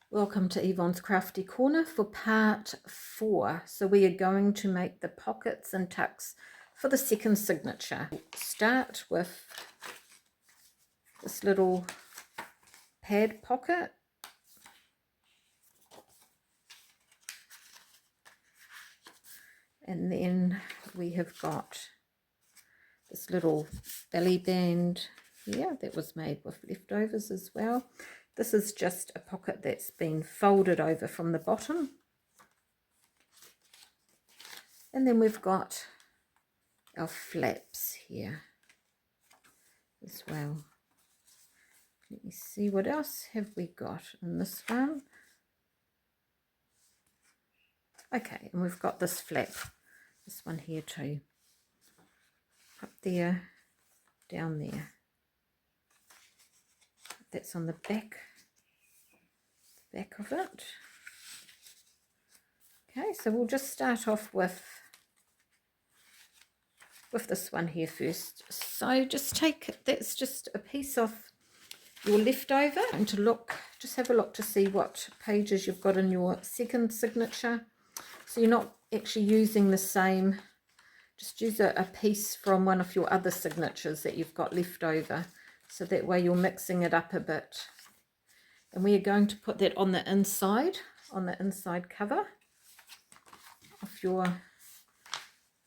Welcome to Yvonne's Crafty Corner for part 4. So we are going to make the pockets and tucks for the second signature. Start with this little pad pocket. And then we have got this little belly band here that was made with leftovers as well. This is just a pocket that's been folded over from the bottom. And then we've got our flaps here as well. Let me see, what else have we got in this one? Okay, and we've got this flap, this one here too. Up there, down there. That's on the back of it. Okay, so we'll just start off with this one here first. So just take, that's just a piece of your leftover, and to look, just have a look to see what pages you've got in your second signature. So you're not actually using the same, just use a piece from one of your other signatures that you've got left over. So that way you're mixing it up a bit. And we are going to put that on the inside cover of your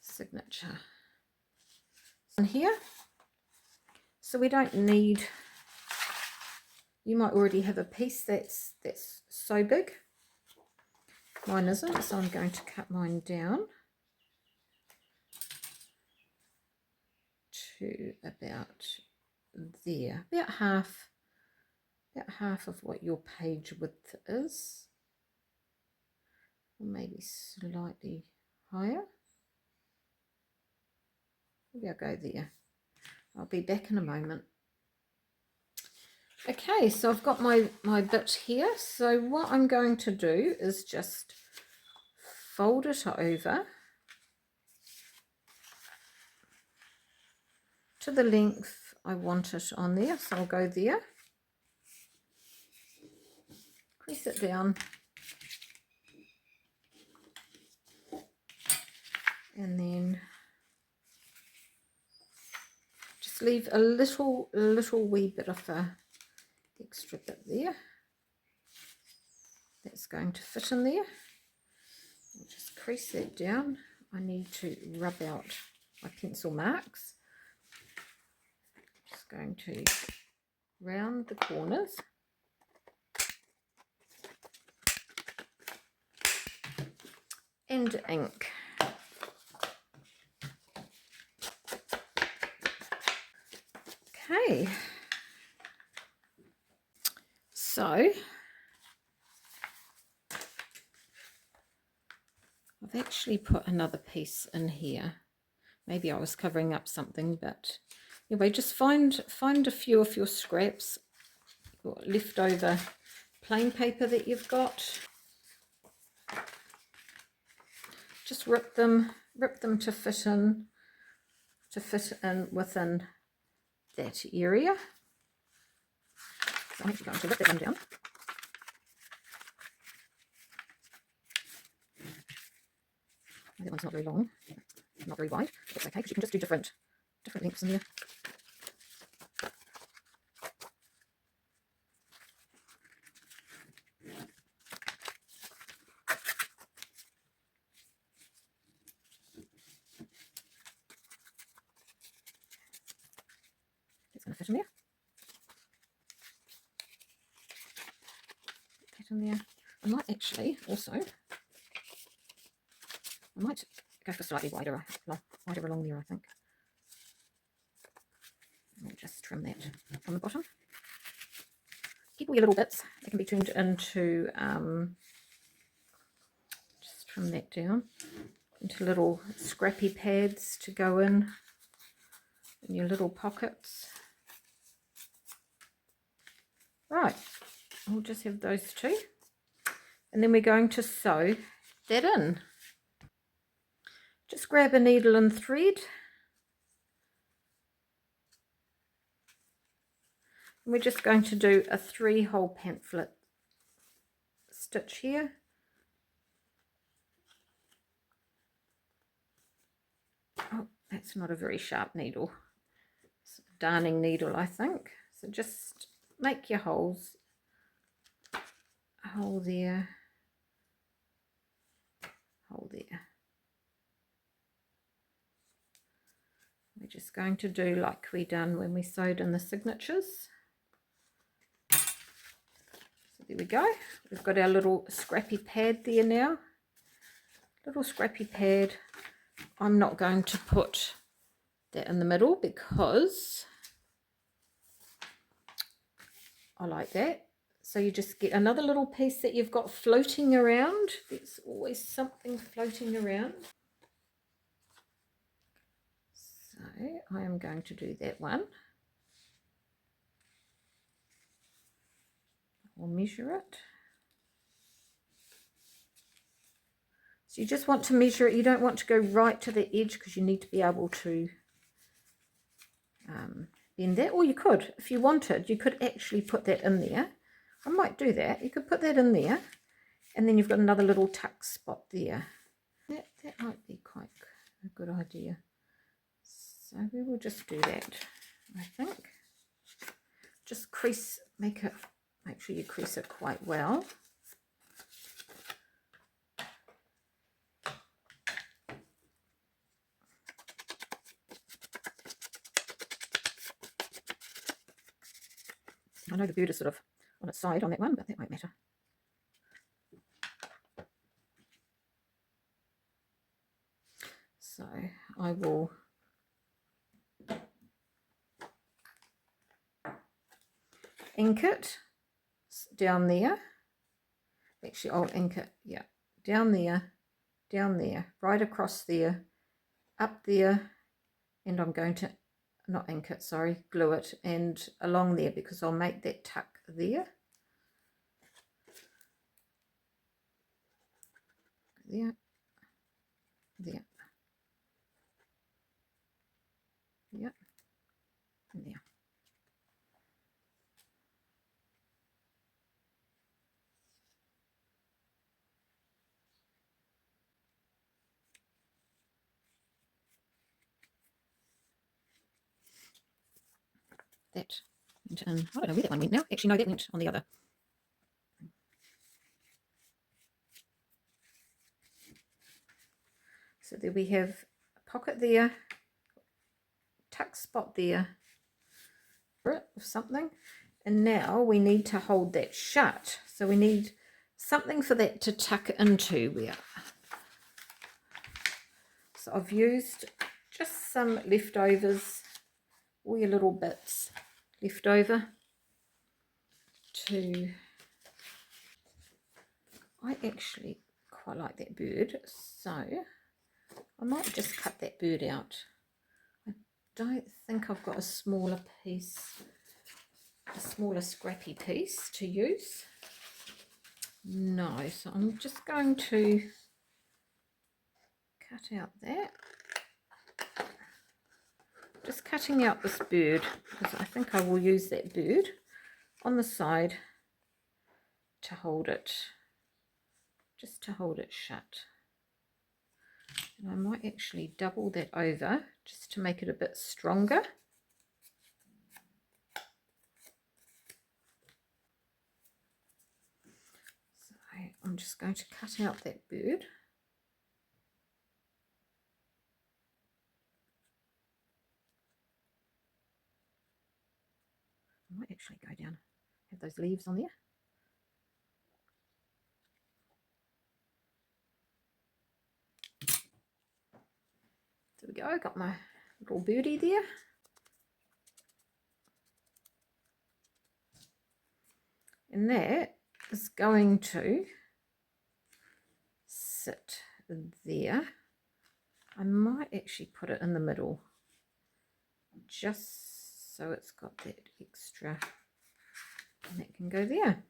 signature. And here, so we don't need, you might already have a piece that's so big. Mine isn't, so I'm going to cut mine down to about there, about half of what your page width is, or maybe slightly higher. Maybe I'll go there. I'll be back in a moment. Okay, so I've got my bit here. So what I'm going to do is just fold it over to the length I want it on there. So I'll go there, crease it down, and then just leave a little wee bit of a extra bit there. That's going to fit in there. I'll just crease that down. I need to rub out my pencil marks. Just going to round the corners. And ink. Okay. So I've actually put another piece in here. Maybe I was covering up something, but anyway, just find a few of your scraps or leftover plain paper that you've got. Just rip them to fit in within that area. So I'm actually going to rip that one down. That one's not very long, not very wide. That's okay, because you can just do different lengths in there. It's going to fit in there. Put that in there. I might actually also, I might go for slightly wider along there, I think. I'll just trim that from the bottom. Keep all your little bits. They can be turned into, just trim that down into little scrappy pads to go in your little pockets. Right, we'll just have those two. And then we're going to sew that in. Just grab a needle and thread. And we're just going to do a 3-hole pamphlet stitch here. Oh, that's not a very sharp needle. It's a darning needle, I think. So just make your holes. A hole there. Hole there. We're just going to do like we done when we sewed in the signatures. So there we go. We've got our little scrappy pad there now. Little scrappy pad. I'm not going to put that in the middle because I like that. So you just get another little piece that you've got floating around. There's always something floating around. So I am going to do that one. I'll measure it. So you just want to measure it. You don't want to go right to the edge because you need to be able to bend that. Or you could, if you wanted, you could actually put that in there. I might do that. You could put that in there, and then you've got another little tuck spot there. That might be quite a good idea. So we will just do that, I think. Just crease, make sure you crease it quite well. I know the bird is sort of on its side on that one, but that won't matter. So I will ink it down there. Actually, I'll ink it, yeah, down there, right across there, up there, and I'm going to not ink it, sorry, glue it, and along there because I'll make that tuck there. There, there, there, and there. That went in, I don't know where that one went now. Actually, no, that went on the other. So there we have a pocket there, tuck spot there, or something. And now we need to hold that shut. So we need something for that to tuck into where. So I've used just some leftovers, all your little bits left over to, I actually quite like that bird, so I might just cut that bird out. I don't think I've got a smaller piece, a smaller scrappy piece to use. No, so I'm just going to cut out that. Just cutting out this bird because I think I will use that bird on the side to hold it, just to hold it shut. And I might actually double that over just to make it a bit stronger. So I'm just going to cut out that bird. I might actually go down, have those leaves on there. There we go, got my little birdie there. And that is going to sit there. I might actually put it in the middle, just so it's got that extra, and that can go there.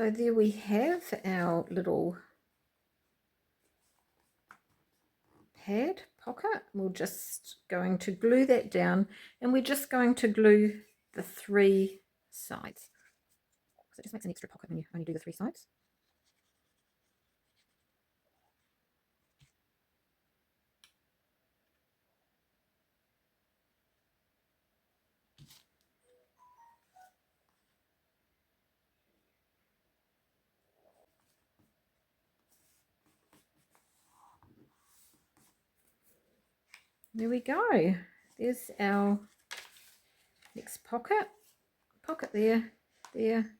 So there we have our little pad pocket. We're just going to glue that down, and we're just going to glue the 3 sides. So it just makes an extra pocket when you only do the 3 sides. There we go. There's our next pocket. Pocket there, there,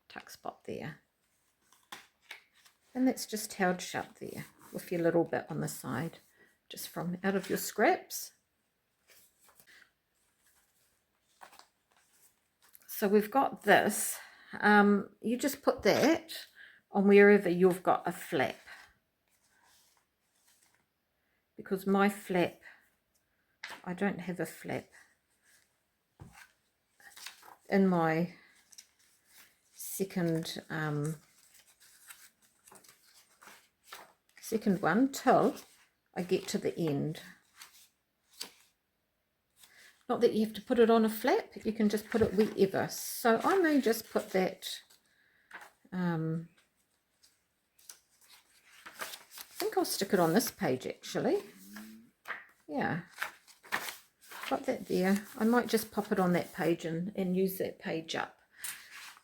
tuck spot there. And that's just held shut there with your little bit on the side, just from out of your scraps. So we've got this. You just put that on wherever you've got a flap. Because my flap, I don't have a flap in my second one till I get to the end. Not that you have to put it on a flap, you can just put it wherever. So I may just put that, I think I'll stick it on this page actually. Yeah, got that there. I might just pop it on that page and use that page up.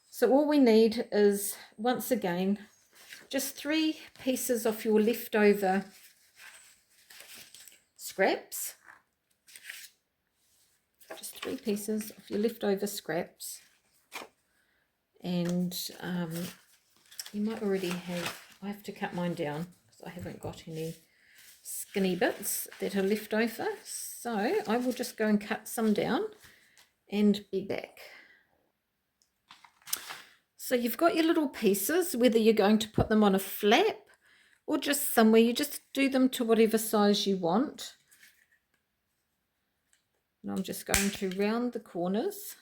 So all we need is, once again, just 3 pieces of your leftover scraps. Just 3 pieces of your leftover scraps. And you might already have, I have to cut mine down because I haven't got any skinny bits that are left over. So I will just go and cut some down and be back. So you've got your little pieces, whether you're going to put them on a flap or just somewhere, you just do them to whatever size you want. And I'm just going to round the corners.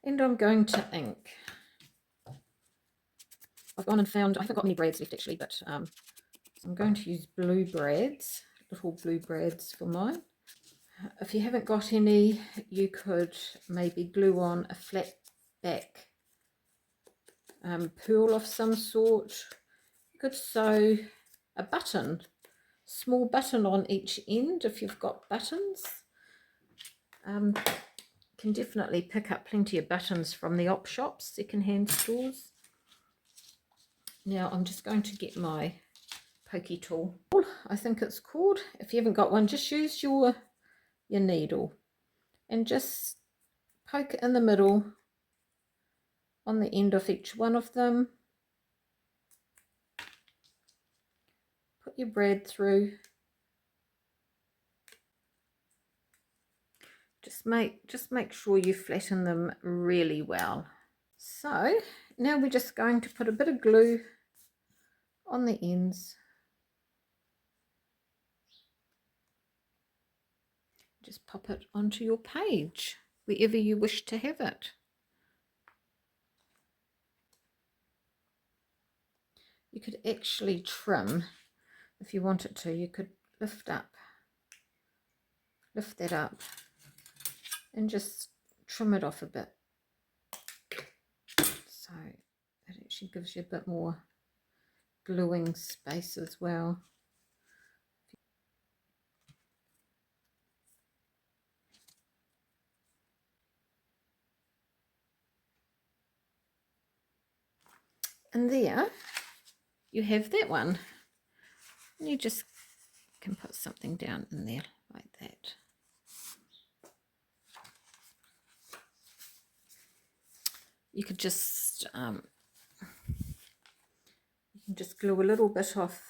And I'm going to ink. I've gone and found, I haven't got any brads left actually, but I'm going to use blue brads, little blue brads for mine. If you haven't got any, you could maybe glue on a flat back pearl of some sort. You could sew a button, small button on each end if you've got buttons. Can definitely pick up plenty of buttons from the op shops, second-hand stores. Now I'm just going to get my pokey tool, I think it's called. If you haven't got one, just use your needle and just poke it in the middle on the end of each one of them. Put your brad through. Just make sure you flatten them really well. So now we're just going to put a bit of glue on the ends. Just pop it onto your page wherever you wish to have it. You could actually trim if you wanted to. You could lift that up and just trim it off a bit, so it actually gives you a bit more gluing space as well. And there you have that one. And you just can put something down in there like that. You could just you can just glue a little bit off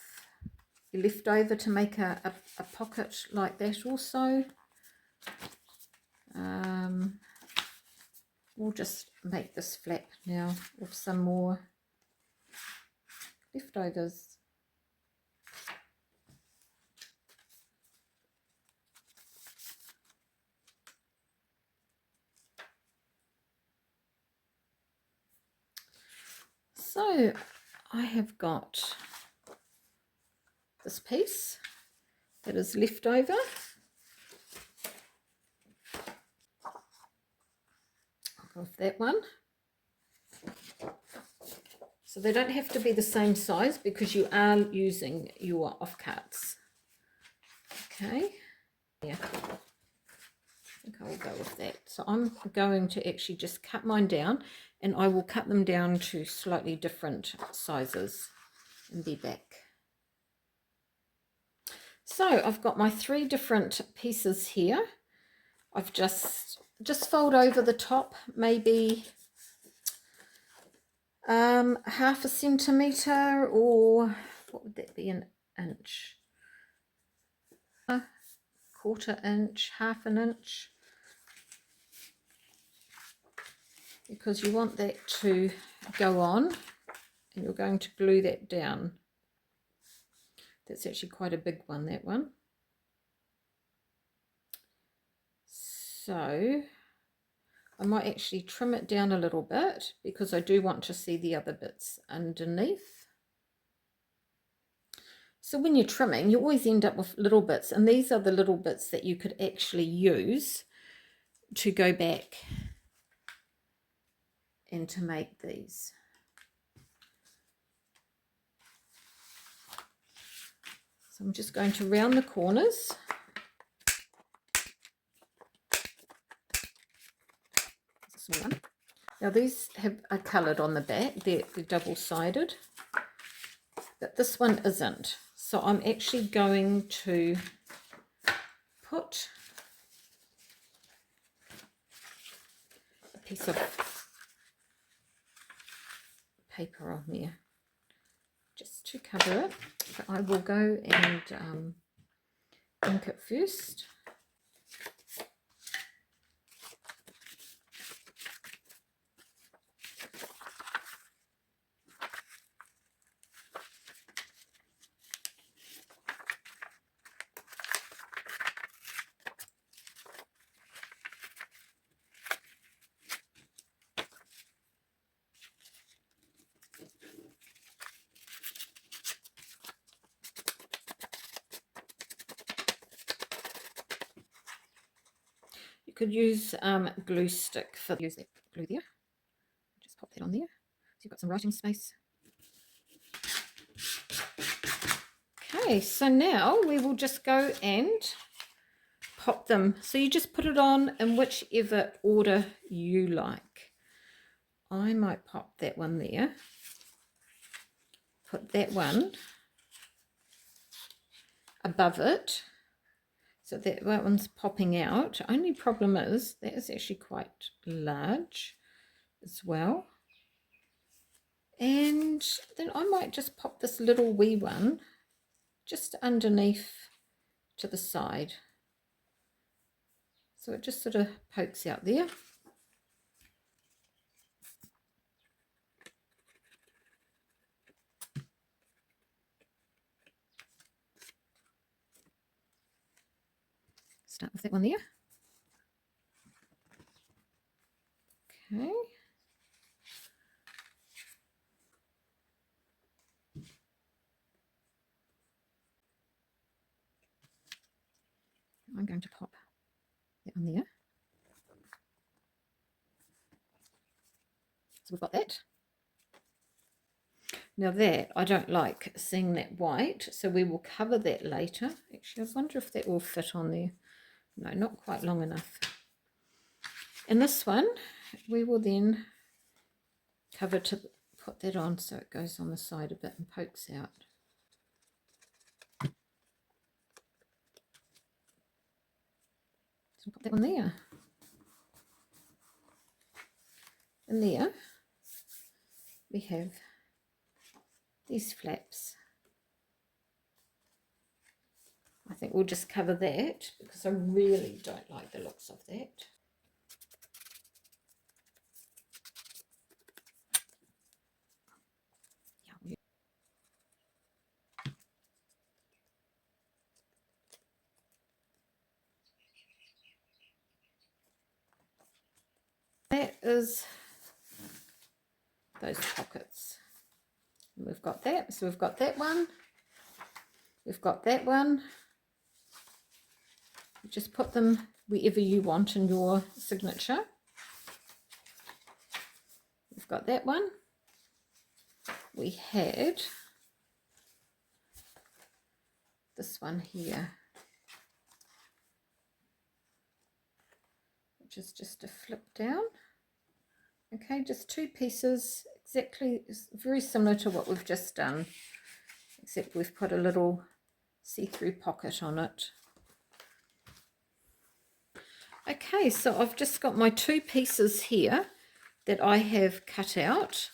your leftover to make a pocket like that also. Or we'll just make this flap now with some more leftovers. So I have got this piece that is left over. I'll go with that one. So they don't have to be the same size because you are using your offcuts. Okay. Yeah. I think I will go with that. So I'm going to actually just cut mine down, and I will cut them down to slightly different sizes and be back. So I've got my 3 different pieces here. I've just fold over the top, maybe half a centimetre, or what would that be, an inch? A quarter inch, half an inch. Because you want that to go on and you're going to glue that down. That's actually quite a big one, that one. So I might actually trim it down a little bit because I do want to see the other bits underneath. So when you're trimming, you always end up with little bits, and these are the little bits that you could actually use to go back and to make these. So I'm just going to round the corners. One. Now these are coloured on the back, they're double-sided, but this one isn't. So I'm actually going to put a piece of paper on there just to cover it. But I will go and ink it first. Could use glue stick for use that glue there. Just pop that on there. So you've got some writing space. Okay, so now we will just go and pop them. So you just put it on in whichever order you like. I might pop that one there. Put that one above it. So that one's popping out. Only problem is that is actually quite large as well. And then I might just pop this little wee one just underneath to the side. So it just sort of pokes out there. Start with that one there. Okay. I'm going to pop that on there. So we've got that. Now that, I don't like seeing that white, so we will cover that later. Actually, I wonder if that will fit on there. No, not quite long enough. And this one, we will then cover to put that on so it goes on the side a bit and pokes out. So put that on there. And there we have these flaps. I think we'll just cover that because I really don't like the looks of that. That is those pockets. And we've got that. So we've got that one. We've got that one. Just put them wherever you want in your signature. We've got that one. We had this one here, which is just a flip down. Okay, just two pieces, exactly, very similar to what we've just done, except we've put a little see-through pocket on it. Okay, so I've just got my two pieces here that I have cut out.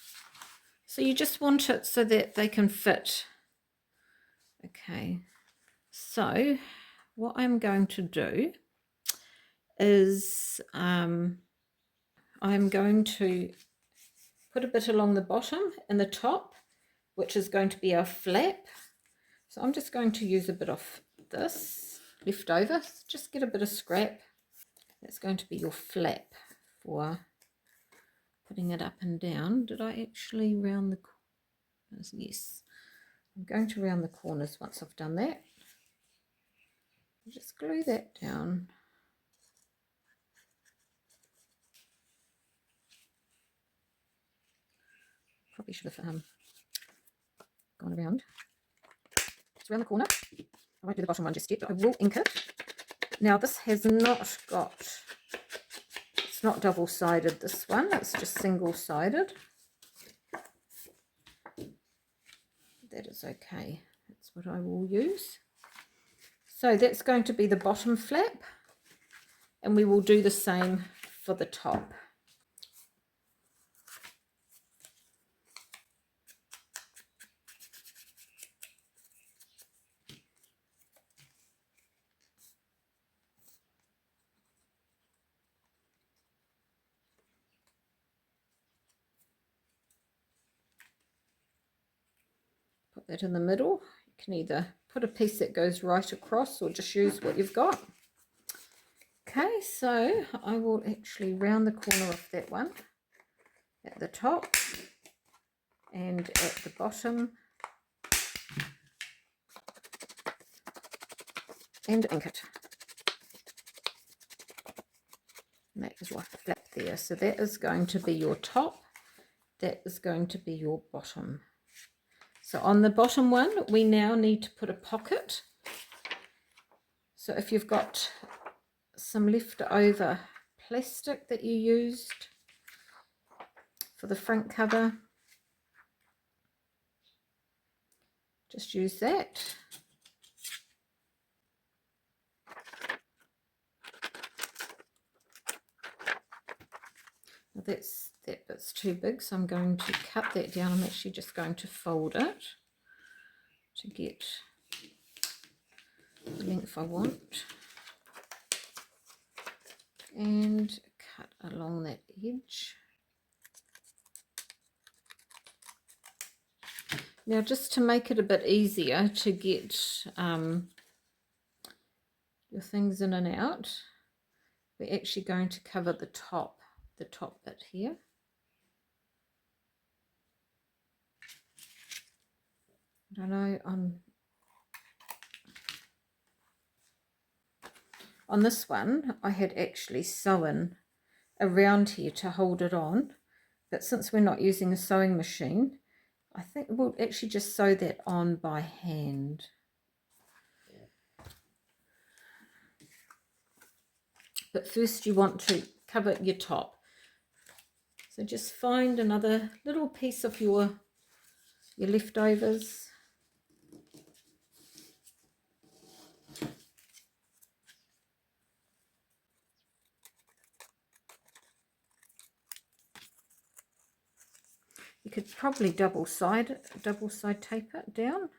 So you just want it so that they can fit. Okay, so what I'm going to do is I'm going to put a bit along the bottom and the top, which is going to be our flap. So I'm just going to use a bit of this left over, just get a bit of scrap. That's going to be your flap for putting it up and down. Did I actually round the corners? Yes. I'm going to round the corners once I've done that. Just glue that down. Probably should have gone around. Just around the corner. I won't do the bottom one just yet, but I will ink it. Now this has not got, it's not double-sided, this one, it's just single-sided. That is okay, that's what I will use. So that's going to be the bottom flap, and we will do the same for the top. Put that in the middle. You can either put a piece that goes right across or just use what you've got. Okay, so I will actually round the corner of that one at the top and at the bottom and ink it. And that is like a flap there. So that is going to be your top, that is going to be your bottom. So on the bottom one, we now need to put a pocket. So if you've got some leftover plastic that you used for the front cover, just use that. Now that bit's too big, so I'm going to cut that down. I'm actually just going to fold it to get the length I want and cut along that edge. Now just to make it a bit easier to get your things in and out, we're actually going to cover the top bit here. I don't know, on this one I had actually sewn around here to hold it on, but since we're not using a sewing machine, I think we'll actually just sew that on by hand. But first you want to cover your top. So just find another little piece of your leftovers. You could probably double side tape it down.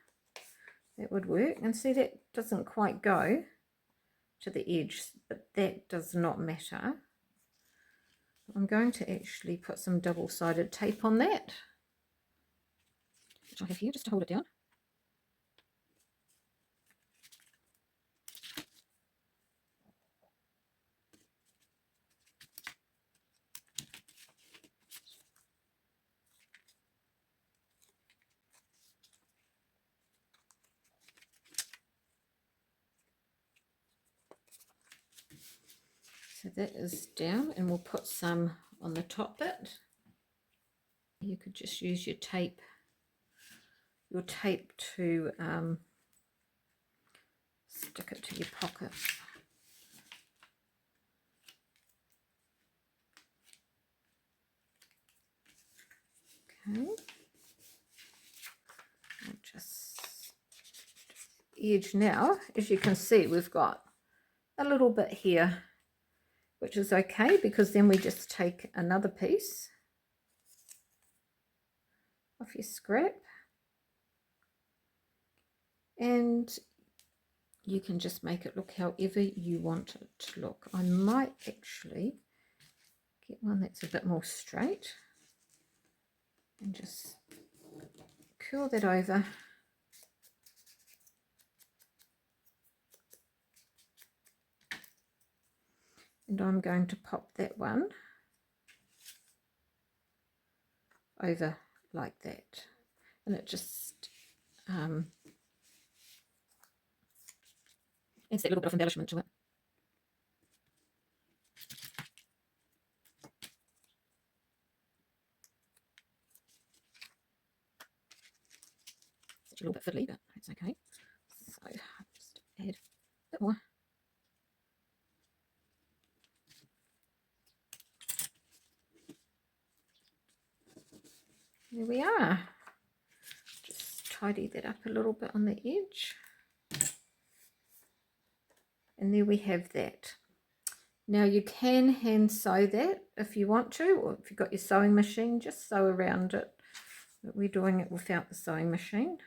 That would work. And see, that doesn't quite go to the edge, but that does not matter. I'm going to actually put some double-sided tape on that, which I have here just to hold it down. So that is down, and we'll put some on the top bit. You could just use your tape to stick it to your pocket. Okay. I'll just edge now. As you can see, we've got a little bit here, which is okay, because then we just take another piece off your scrap, and you can just make it look however you want it to look. I might actually get one that's a bit more straight and just curl that over. And I'm going to pop that one over like that, and it just adds that little bit of embellishment to it. It's a little bit fiddly, but it's okay. So I'll just add a bit more. There we are. Just tidy that up a little bit on the edge. And there we have that. Now you can hand sew that if you want to, or if you've got your sewing machine, just sew around it. But we're doing it without the sewing machine.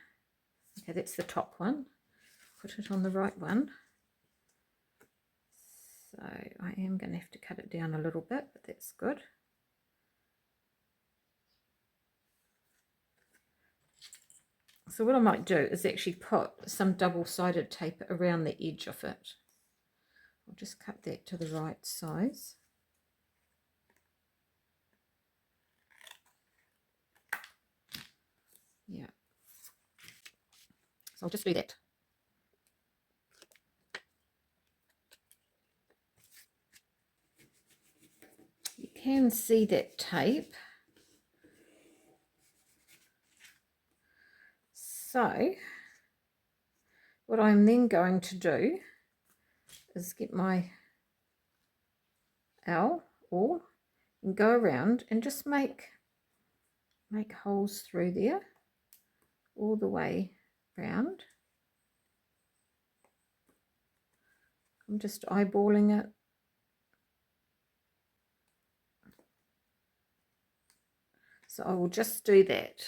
Okay, that's the top one. Put it on the right one. So I am going to have to cut it down a little bit, but that's good. So what I might do is actually put some double-sided tape around the edge of it. I'll just cut that to the right size. Yeah. So I'll just do that. You can see that tape. So what I'm then going to do is get my awl and go around and just make holes through there all the way round. I'm just eyeballing it. So I will just do that.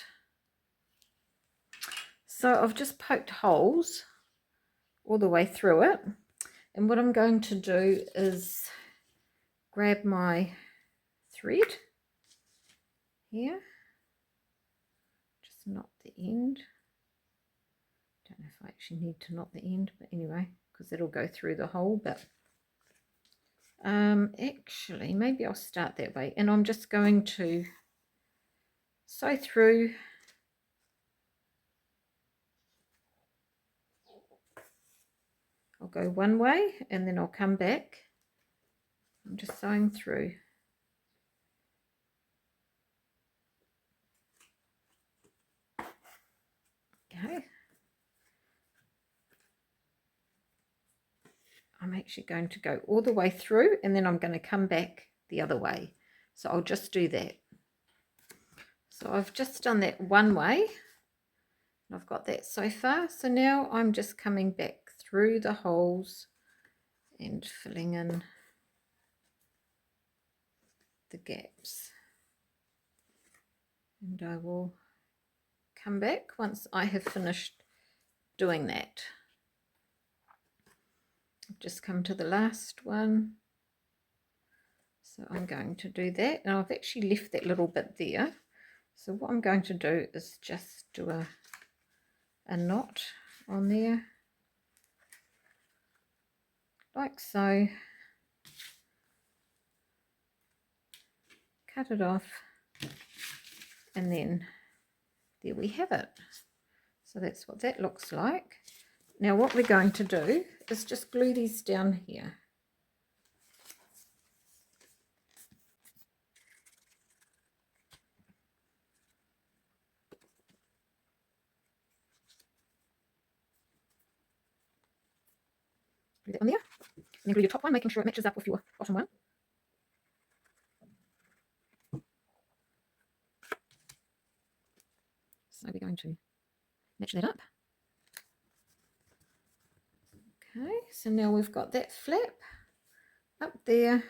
So I've just poked holes all the way through it, and what I'm going to do is grab my thread here, just knot the end. Don't know if I actually need to knot the end, but anyway, because it'll go through the hole. But actually maybe I'll start that way, and I'm just going to sew through I'll go one way and then I'll come back. I'm just sewing through. Okay. I'm actually going to go all the way through, and then I'm going to come back the other way. So I'll just do that. So I've just done that one way. I've got that so far. So now I'm just coming back through the holes and filling in the gaps. And I will come back once I have finished doing that. I've just come to the last one. So I'm going to do that. And I've actually left that little bit there. So what I'm going to do is just do a knot on there, like so. Cut it off, and then there we have it. So that's what that looks like. Now what we're going to do is just glue these down here. Glue that on there. And then glue your top one, making sure it matches up with your bottom one. So we're going to match that up. Okay, so now we've got that flap up there,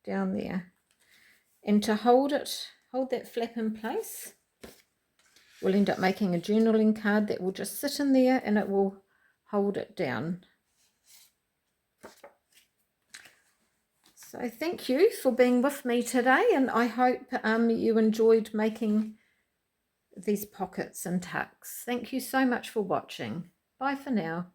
down there. And to hold that flap in place, we'll end up making a journaling card that will just sit in there and it will hold it down. So thank you for being with me today, and I hope you enjoyed making these pockets and tucks. Thank you so much for watching. Bye for now.